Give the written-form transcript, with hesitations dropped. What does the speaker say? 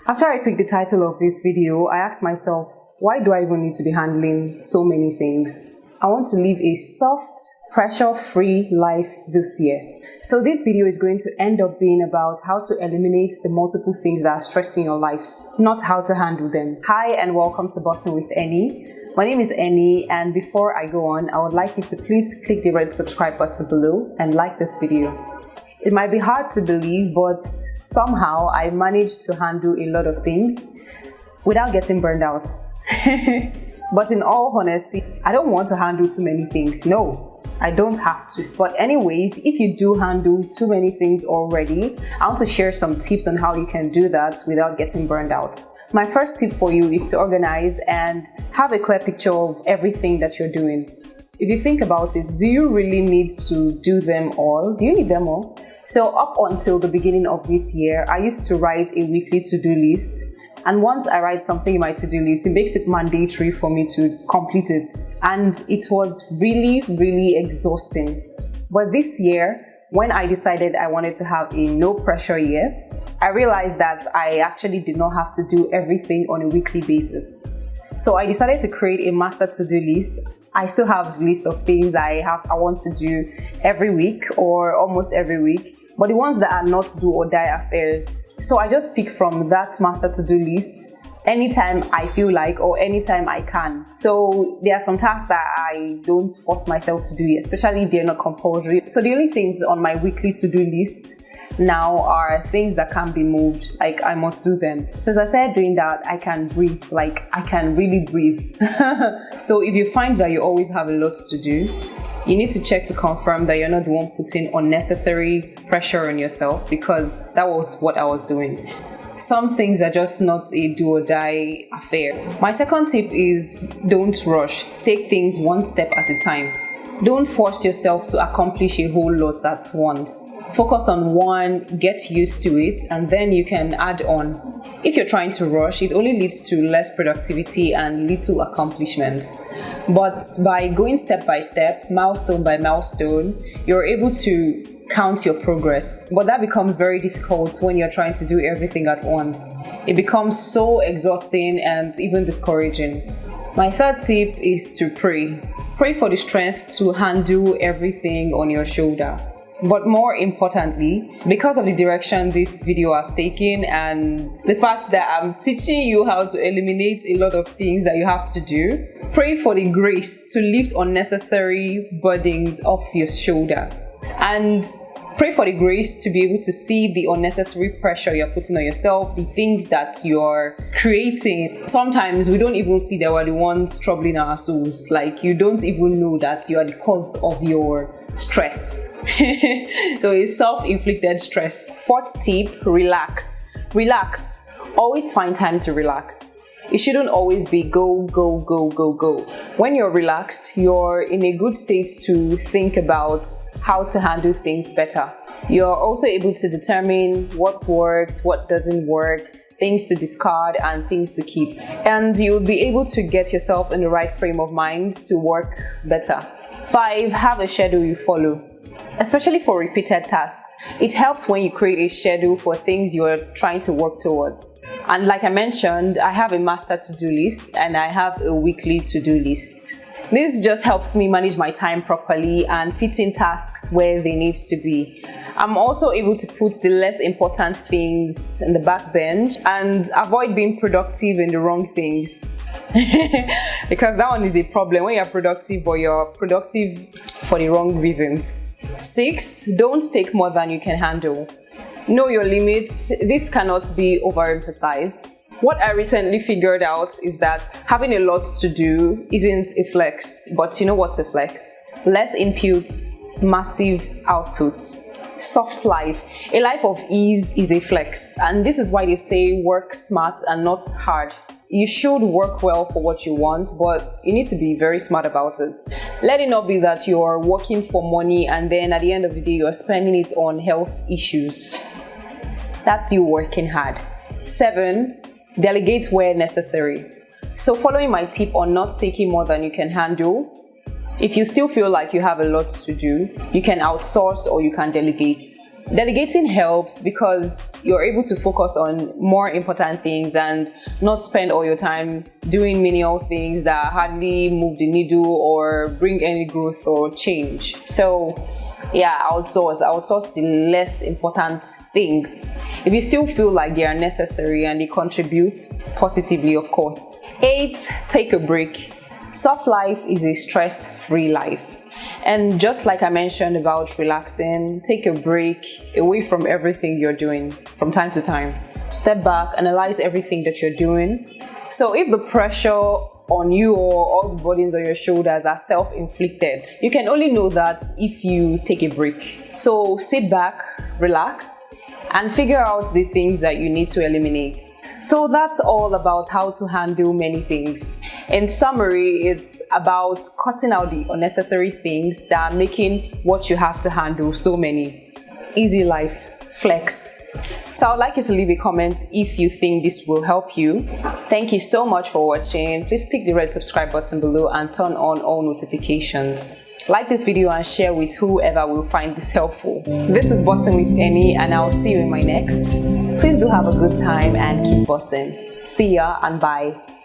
After I picked the title of this video, I asked myself, why do I even need to be handling so many things? I want to live a soft, pressure-free life this year. So this video is going to end up being about how to eliminate the multiple things that are stressing your life, not how to handle them. Hi and welcome to Bossing with Annie. My name is Annie, and before I go on, I would like you to please click the red subscribe button below and like this video. It might be hard to believe, but somehow I managed to handle a lot of things without getting burned out. But in all honesty, I don't want to handle too many things. No, I don't have to. But anyways, if you do handle too many things already, I want to share some tips on how you can do that without getting burned out. My first tip for you is to organize and have a clear picture of everything that you're doing. If you think about it, do you really need to do them all? Do you need them all? So up until the beginning of this year, I used to write a weekly to-do list. And once I write something in my to-do list, it makes it mandatory for me to complete it. And it was really, really exhausting. But this year, when I decided I wanted to have a no pressure year, I realized that I actually did not have to do everything on a weekly basis. So I decided to create a master to-do list. I still have the list of things I want to do every week or almost every week, but the ones that are not do or die affairs. So I just pick from that master to-do list anytime I feel like or anytime I can. So there are some tasks that I don't force myself to do, especially they're not compulsory. So the only things on my weekly to-do list now are things that can be moved, like I must do them. Since I started doing that, I can breathe, like I can really breathe. So if you find that you always have a lot to do, you need to check to confirm that you're not the one putting unnecessary pressure on yourself, because that was what I was doing. Some things are just not a do or die affair. My second tip is don't rush. Take things one step at a time. Don't force yourself to accomplish a whole lot at once. Focus on one, get used to it, and then you can add on. If you're trying to rush, it only leads to less productivity and little accomplishments. But by going step by step, milestone by milestone, you're able to count your progress. But that becomes very difficult when you're trying to do everything at once. It becomes so exhausting and even discouraging. My third tip is to pray. Pray for the strength to handle everything on your shoulder. But more importantly, because of the direction this video has taken and the fact that I'm teaching you how to eliminate a lot of things that you have to do, pray for the grace to lift unnecessary burdens off your shoulder. And pray for the grace to be able to see the unnecessary pressure you're putting on yourself, the things that you're creating. Sometimes we don't even see that we're the ones troubling our souls. Like, you don't even know that you are the cause of your stress. So it's self-inflicted stress. Fourth tip, relax. Relax. Always find time to relax. It shouldn't always be go, go, go, go, go. When you're relaxed, you're in a good state to think about how to handle things better. You're also able to determine what works, what doesn't work, things to discard and things to keep. And you'll be able to get yourself in the right frame of mind to work better. 5, have a schedule you follow. Especially for repeated tasks. It helps when you create a schedule for things you're trying to work towards. And like I mentioned, I have a master to-do list and I have a weekly to-do list. This just helps me manage my time properly and fit in tasks where they need to be. I'm also able to put the less important things in the back bench and avoid being productive in the wrong things. Because that one is a problem when you're productive, but you're productive for the wrong reasons. 6, don't take more than you can handle. Know your limits. This cannot be overemphasized. What I recently figured out is that having a lot to do isn't a flex. But you know what's a flex? Less inputs, massive outputs. Soft life. A life of ease is a flex. And this is why they say work smart and not hard. You should work well for what you want, but you need to be very smart about it. Let it not be that you're working for money and then at the end of the day you're spending it on health issues. That's you working hard. 7, delegate where necessary. So following my tip on not taking more than you can handle, if you still feel like you have a lot to do, you can outsource or you can delegate. Delegating helps because you're able to focus on more important things and not spend all your time doing menial things that hardly move the needle or bring any growth or change. So yeah, outsource the less important things if you still feel like they are necessary and they contribute positively, of course. 8, take a break. Soft life is a stress-free life. And just like I mentioned about relaxing, take a break away from everything you're doing from time to time. Step back, analyze everything that you're doing. So if the pressure on you or all the burdens on your shoulders are self-inflicted, you can only know that if you take a break. So sit back, relax, and figure out the things that you need to eliminate. So that's all about how to handle many things. In summary, it's about cutting out the unnecessary things that are making what you have to handle so many. Easy life, flex. So I would like you to leave a comment if you think this will help you. Thank you so much for watching. Please click the red subscribe button below and turn on all notifications. Like this video and share with whoever will find this helpful. This is Bossing with Annie, and I'll see you in my next. Please do have a good time and keep bossing. See ya and bye.